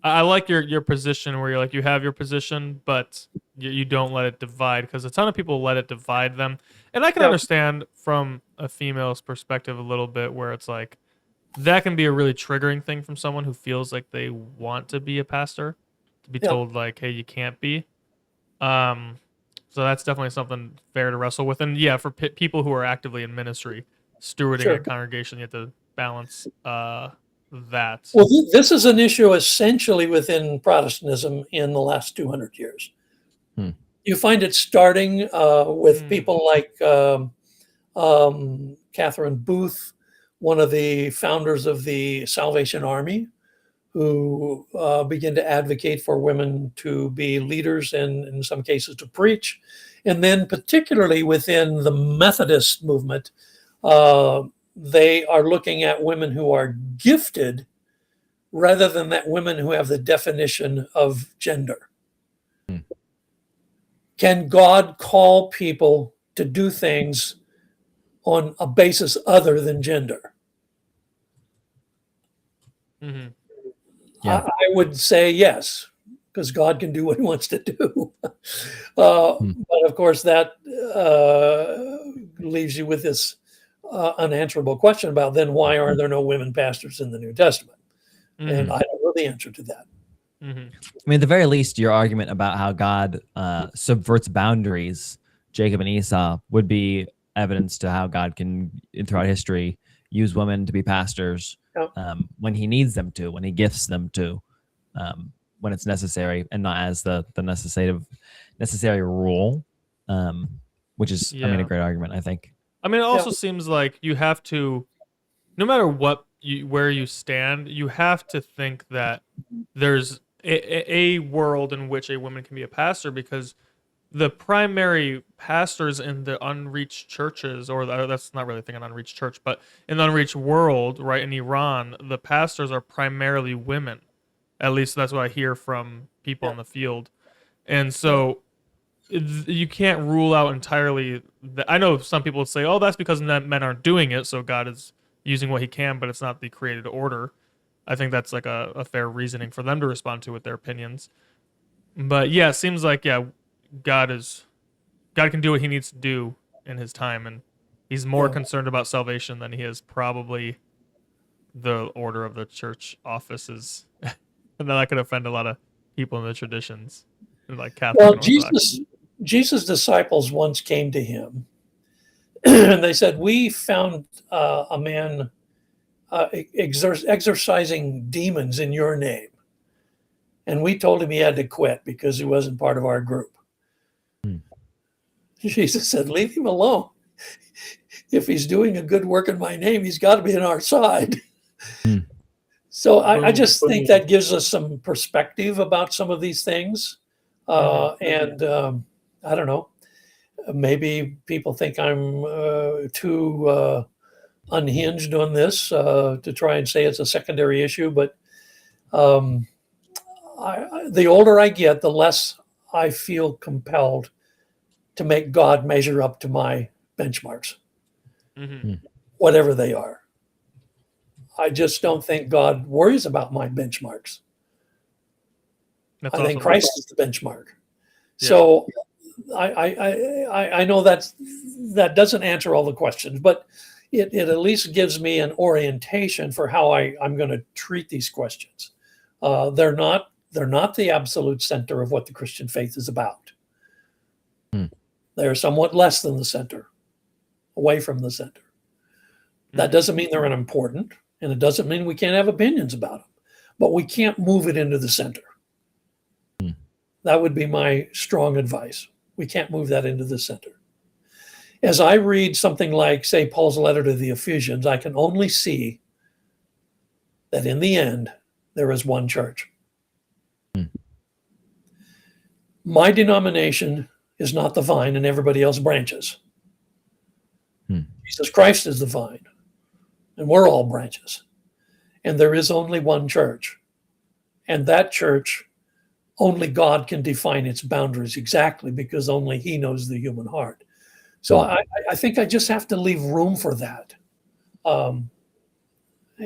I like your position, where you're like, you have your position, but you don't let it divide, because a ton of people let it divide them. And I can understand from a female's perspective a little bit, where it's like, that can be a really triggering thing from someone who feels like they want to be a pastor, to be told like, hey, you can't be. So that's definitely something fair to wrestle with. And yeah, for people who are actively in ministry, stewarding a congregation, you have to balance that. Well, this is an issue essentially within Protestantism in the last 200 years. You find it starting with people like Catherine Booth, one of the founders of the Salvation Army, who begin to advocate for women to be leaders and in some cases to preach. And then particularly within the Methodist movement, they are looking at women who are gifted rather than that women who have the definition of gender. Can God call people to do things on a basis other than gender? Mm-hmm. Yeah. I would say yes, because God can do what he wants to do. Hmm. But of course, that leaves you with this unanswerable question about then why are there no women pastors in the New Testament? And Mm-hmm. I don't know the answer to that. Mm-hmm. I mean, at the very least, your argument about how God subverts boundaries, Jacob and Esau, would be evidence to how God can, throughout history, use women to be pastors Yeah. when he needs them to, when he gifts them to, when it's necessary, and not as the necessary rule, which is, I mean, a Yeah. great argument, I think. I mean, it Yeah. also seems like you have to, no matter where you stand, you have to think that there's a world in which a woman can be a pastor, because the primary pastors in the unreached churches, or that's not really a thing, an unreached church, but in the unreached world, right, in Iran, the pastors are primarily women. At least that's what I hear from people Yeah. in the field. And so you can't rule out entirely that. I know some people would say, oh, that's because men aren't doing it, so God is using what he can, but it's not the created order. I think that's like a fair reasoning for them to respond to with their opinions. But yeah, it seems like, yeah, God is God can do what he needs to do in his time, and he's more Yeah. concerned about salvation than he is probably the order of the church offices. And that could offend a lot of people in the traditions, like Catholic Well, and Orthodox. Jesus' disciples once came to him and they said, "We found a man exorcising demons in your name." And we told him he had to quit because he wasn't part of our group. Hmm. Jesus said, "Leave him alone. If he's doing a good work in my name, he's got to be on our side." Hmm. So I just think that gives us some perspective about some of these things. And I don't know, maybe people think I'm too unhinged on this to try and say it's a secondary issue. But um, the older I get, the less I feel compelled to make God measure up to my benchmarks, Mm-hmm. whatever they are. I just don't think God worries about my benchmarks. That's I think awesome. Christ is the benchmark. Yeah. So I know that doesn't answer all the questions, but it at least gives me an orientation for how I'm going to treat these questions. They're not the absolute center of what the Christian faith is about. Hmm. They're somewhat less than the center, away from the center. That doesn't mean they're unimportant, and it doesn't mean we can't have opinions about them, but we can't move it into the center. Hmm. That would be my strong advice. We can't move that into the center. As I read something like, say, Paul's letter to the Ephesians, I can only see that in the end, there is one church. Hmm. My denomination is not the vine and everybody else branches. Hmm. Jesus Christ is the vine, and we're all branches. And there is only one church. And that church, only God can define its boundaries exactly, because only he knows the human heart. So I think I just have to leave room for that. And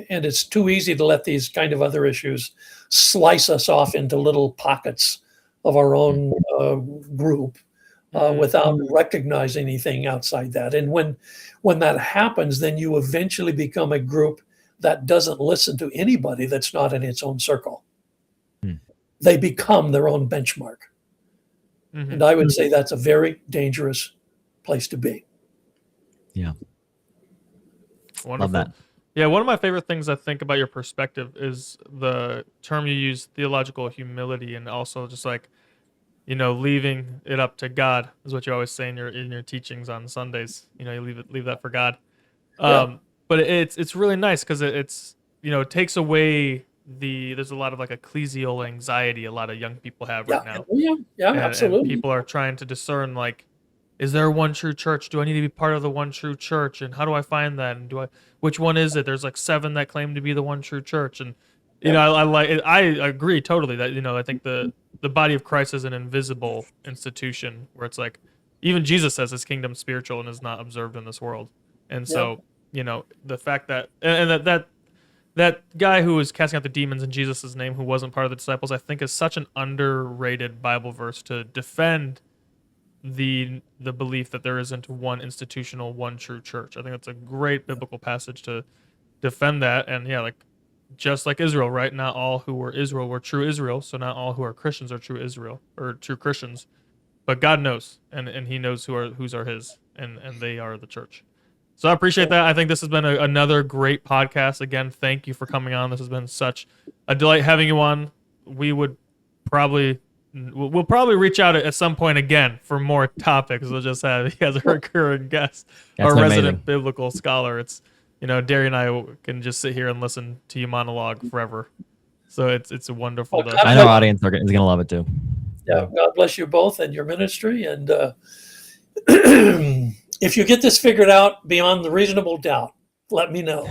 it's too easy to let these kind of other issues slice us off into little pockets of our own group without recognizing anything outside that. And when that happens, then you eventually become a group that doesn't listen to anybody that's not in its own circle. They become their own benchmark. Mm-hmm. And I would say that's a very dangerous place to be. Yeah. Wonderful. Love that. Yeah, one of my favorite things I think about your perspective is the term you use, theological humility, and also just like, leaving it up to God is what you always say in your teachings on Sundays. You leave that for God. Yeah. But it's really nice because it takes away there's a lot of like ecclesial anxiety a lot of young people have right now. Yeah, And absolutely. people are trying to discern, like, is there one true church? Do I need to be part of the one true church? And how do I find that? And which one is it? There's like 7 that claim to be the one true church. And, I agree totally that, I think the body of Christ is an invisible institution where it's like, even Jesus says his kingdom's spiritual and is not observed in this world. And so, the fact that, and that that guy who was casting out the demons in Jesus' name, who wasn't part of the disciples, I think is such an underrated Bible verse to defend the belief that there isn't one institutional, one true church. I think that's a great biblical passage to defend that. And yeah, like just like Israel, right? Not all who were Israel were true Israel, so not all who are Christians are true Israel or true Christians. But God knows, and He knows whose are His, and they are the church. So I appreciate that. I think this has been another great podcast. Again, thank you for coming on. This has been such a delight having you on. We'll probably reach out at some point again for more topics. We'll just have you as a recurring guest, That's our resident amazing. biblical scholar. It's Derry and I can just sit here and listen to you monologue forever. So it's a wonderful. I know our audience is gonna love it too. Yeah, God bless you both and your ministry. And if you get this figured out beyond the reasonable doubt, let me know.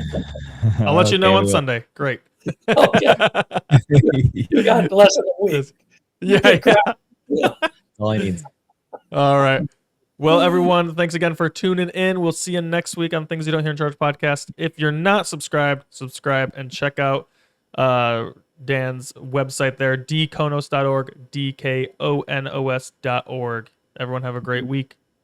I'll let you know on Sunday. Great. Okay. God bless it a week. Yeah. All I need. All right. Well, everyone, thanks again for tuning in. We'll see you next week on Things You Don't Hear in Church podcast. If you're not subscribed, subscribe and check out Dan's website there, dkonos.org, dkonos.org. Everyone have a great week.